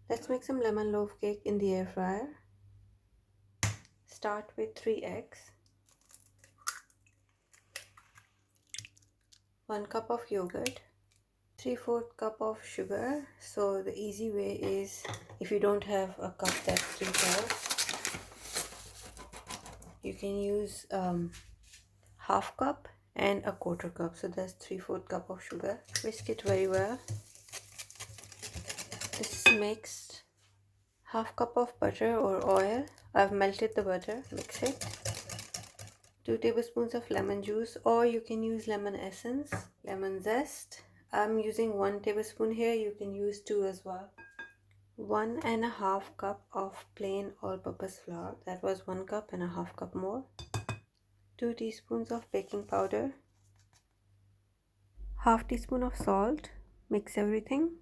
Let's make some lemon loaf cake in the air fryer. Start with 3 eggs, 1 cup of yogurt, 3/4 cup of sugar. So the easy way is, if you don't have a cup that's 3/4, you can use half cup and a 1/4 cup. So that's 3/4 cup of sugar. Whisk it very well. This is mixed. Half cup of butter or oil. I've melted the butter. Mix it. 2 tablespoons of lemon juice, or you can use lemon essence, lemon zest. I'm using 1 tablespoon here. You can use 2 as well. 1.5 cup of plain all-purpose flour. That was 1 cup and a half cup more. 2 teaspoons of baking powder. Half teaspoon of salt. Mix everything.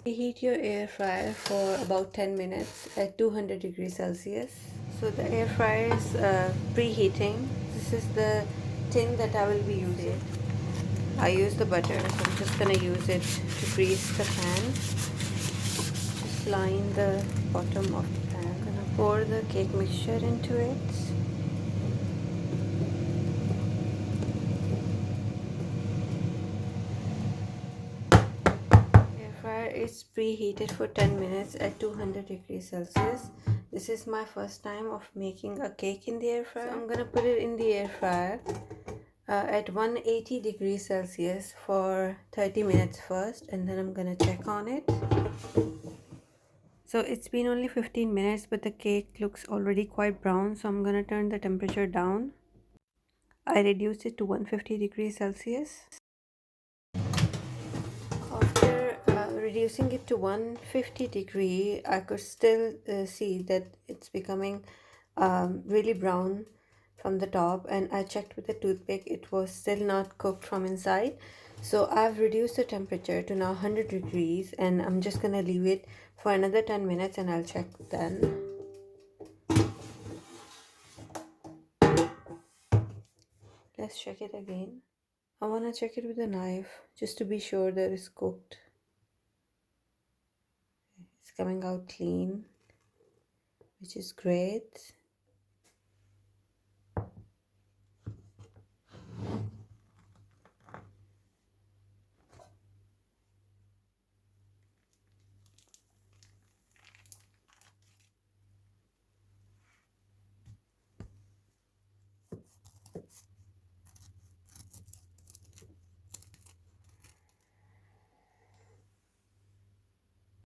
Preheat your air fryer for about 10 minutes at 200 degrees Celsius. So the air fryer is preheating. This is the tin that I will be using. I use the butter, so I'm just gonna use it to grease the pan. Just line the bottom of the pan. I'm gonna pour the cake mixture into it. Air fryer is preheated for 10 minutes at 200 degrees Celsius. This is my first time of making a cake in the air fryer. So I'm gonna put it in the air fryer at 180 degrees Celsius for 30 minutes first, and then I'm gonna check on it. So it's been only 15 minutes, but the cake looks already quite brown, so I'm gonna turn the temperature down. I reduced it to 150 degrees Celsius. After reducing it to 150 degree, I could still see that it's becoming really brown from the top, and I checked with the toothpick. It was still not cooked from inside. So I've reduced the temperature to now 100 degrees, and I'm just gonna leave it for another 10 minutes and I'll check then. Let's check it again. I want to check it with a knife just to be sure that it's cooked. It's coming out clean, which is great.